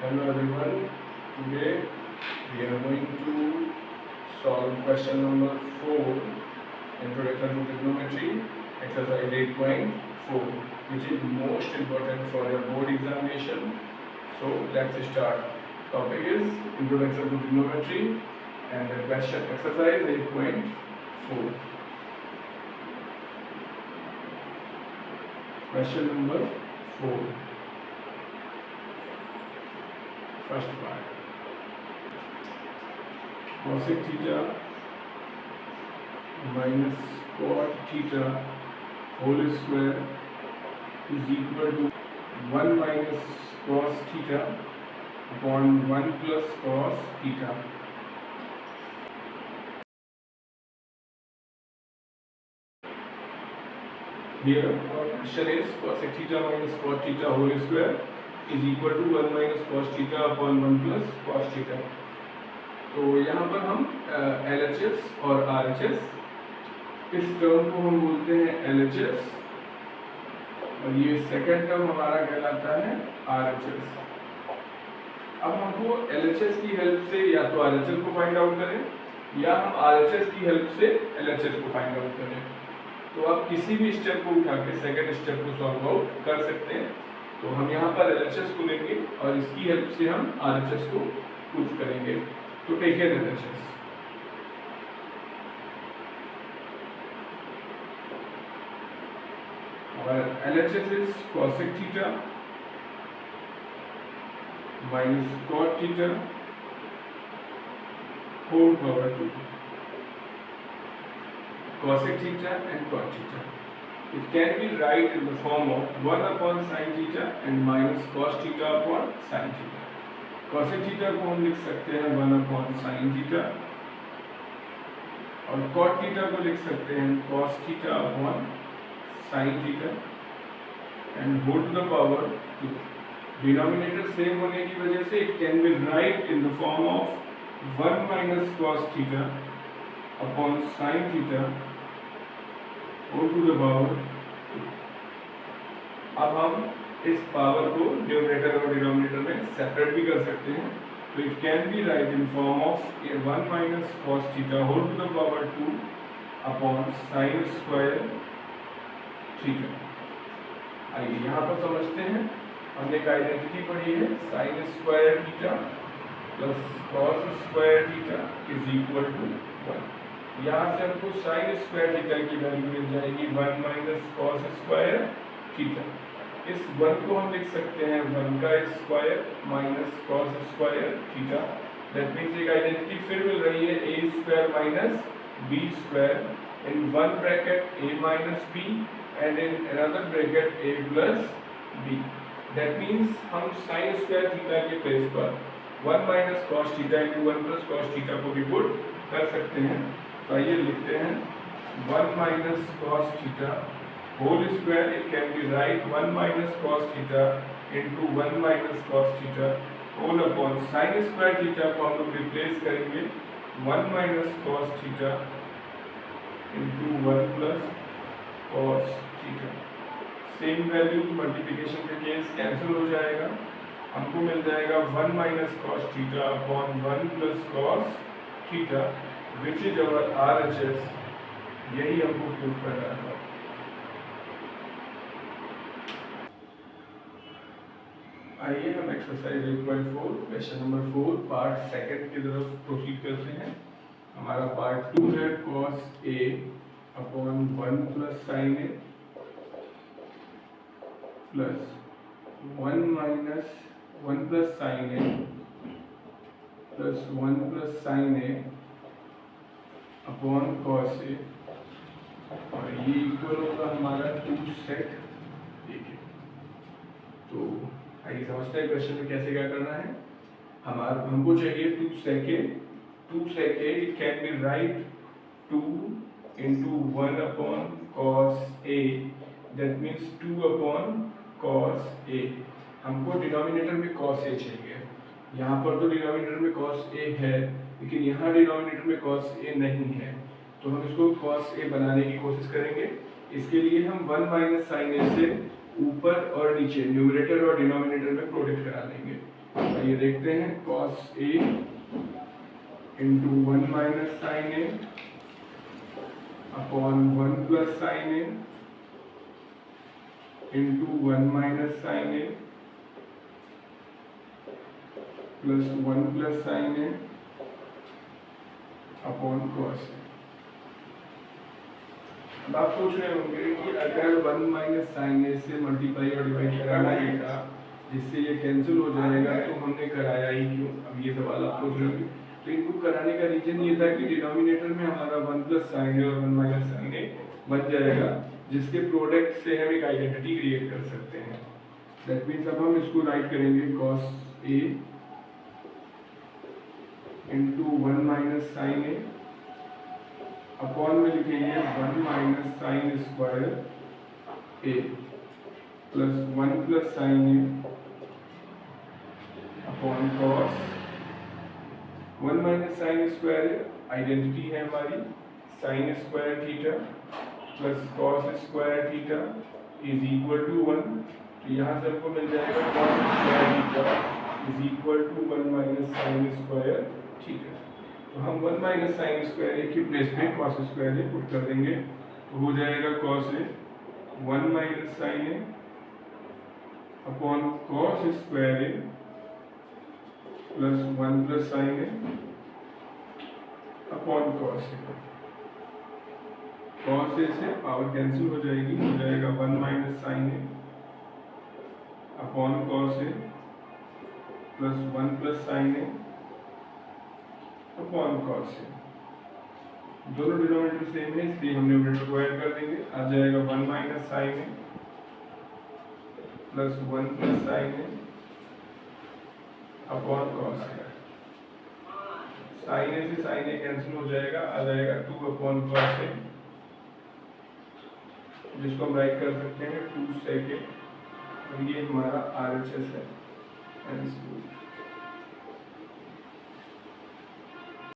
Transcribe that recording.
Hello everyone, today we are going to solve question number 4, Introduction to Trigonometry, exercise 8.4, which is most important for your board examination. So let's start. Topic is Introduction to Trigonometry and the question exercise 8.4. Question number 4. First part. Cosec theta minus cot theta whole square is equal to 1 minus cos theta upon 1 plus cos theta. Here our question is cosec theta minus cot theta whole square is equal to 1 minus cos theta upon 1 plus cos theta. तो यहाँ पर हम LHS और RHS इस term को हम बोलते हैं LHS और ये सेकंड टर्म हमारा कहलाता है RHS. अब हमको LHS की हेल्प से या तो RHS को फाइंड आउट करें या हम RHS की हेल्प से LHS को फाइंड आउट करें. तो आप किसी भी स्टेप को उठा के सेकंड स्टेप को सॉल्व आउट कर सकते हैं. तो हम यहाँ पर LHS को लेंगे और इसकी हेल्प से हम RHS को प्रूफ करेंगे. तो take an LHS. Our LHS is cosec theta minus cot theta whole power 2. Cosec theta and cot theta. It can be write in the form of 1 upon sin theta and minus cos theta upon sin theta. Cosec theta को हम लिख सकते हैं 1 upon sine theta और cot theta को लिख सकते हैं cos theta upon sine theta and whole to the power 2. Denominator same होने की वजह से it can be write in the form of 1 minus cos theta upon sine theta whole to the power 2. अब हम इस पावर को numerator और denominator में सेपरेट भी कर सकते हैं. तो it can be write in form of 1 minus cos theta whole to the power 2 upon sine square theta. आइए यहाँ पर समझते हैं. हमने एक आइडेंटिटी पढ़ी है sine square theta plus cos square theta is equal to 1. यहाँ से हमको साइन स्क्वायर थीटा की वैल्यू मिल जाएगी 1 माइनस cos स्क्वायर थीटा. इस 1 को हम लिख सकते हैं 1 का square minus cos square theta. That means एक आइडेंटिटी फिर मिल रही है a square minus b square in one bracket a minus b and in another bracket a plus b. That means हम साइन स्क्वायर थीटा के place पर 1 minus cos theta into 1 plus cos theta को भी put कर सकते हैं. तो आइए लिखते हैं 1 minus cos theta whole square. It can be write 1 minus cos theta into 1 minus cos theta whole upon sin square theta को हम लोग रिप्लेस करेंगे 1 minus cos theta into 1 plus cos theta. Same value multiplication के case cancel हो जाएगा. हमको मिल जाएगा 1 minus cos theta upon 1 plus cos theta which is our RHS. यही हमको प्रूव करना था. आइए हम exercise 8.4 question number 4 part second की तरफ प्रोसीड करते हैं. हमारा पार्ट 2 है cos a upon 1 plus sine a plus 1 minus 1 plus sine a plus 1 plus sine a upon cos a और ये इक्वल होगा हमारा 2 sec a के. तो आइए समझते हैं क्वेश्चन में कैसे क्या करना है. हमको चाहिए 2 sec a. 2 sec a it can be right 2 into 1 upon cos a. That means 2 upon cos a. हमको डिनोमिनेटर में cos a चाहिए. यहाँ पर तो डिनोमिनेटर में cos a है लेकिन यहाँ डिनोमिनेटर में cos a नहीं है. तो हम इसको cos a बनाने की कोशिश करेंगे. इसके लिए हम 1 माइनस साइन a से ऊपर और नीचे न्यूमरेटर और डिनोमिनेटर में प्रोडक्ट करा लेंगे. ये देखते हैं cos A into 1 minus sine A upon 1 plus sine A into 1 minus sine A plus 1 plus sine A upon cos A। अब आप सोच रहे होंगे कि अगर 1 माइनस साइन A से मल्टीप्लाई और डिवाइड कराना ही था जिससे ये कैंसिल हो जाएगा तो हमने कराया ही क्यों? अब ये सवाल आप सोच रहे होंगे। तो इनको कराने का रीजन ये था कि डिनोमिनेटर में हमारा 1 प्लस साइन A और 1 माइनस साइन A बन जाएगा, जिसके प्रोडक्ट से हम एक आइडेंटिटी क्रिएट कर सकते हैं। दैट मीन्स अब हम इसको राइट करेंगे cos A into 1 minus sine A upon में लिखेंगे 1 minus sine square A plus 1 plus sine A upon cos 1 minus sine square A identity है हमारी sine square theta plus cos square theta is equal to 1। तो यहाँ से हमको मिल जाएगा cos square theta is equal to 1 minus sine square theta. तो हम 1 माइनस साइन स्क्वायर A की प्लेस पे cos स्क्वायर A पुट कर देंगे, तो हो जाएगा cos A 1 minus sine A upon cos square A plus 1 plus sine A upon cos A। cos A से पावर कैंसिल हो जाएगी, हो जाएगा 1 minus sine A upon cos A plus 1 plus sine A upon cos A। दोनों denominator same है इसलिए हम numerator को ऐड कर देंगे, आ जाएगा 1 minus sine A plus 1 plus sine A upon cos A। Sine A से साइन A कैंसिल हो जाएगा, आ जाएगा 2 अपॉन cos A, जिसको हम राइट कर सकते हैं 2 सेकेंड। और ये हमारा RHS है।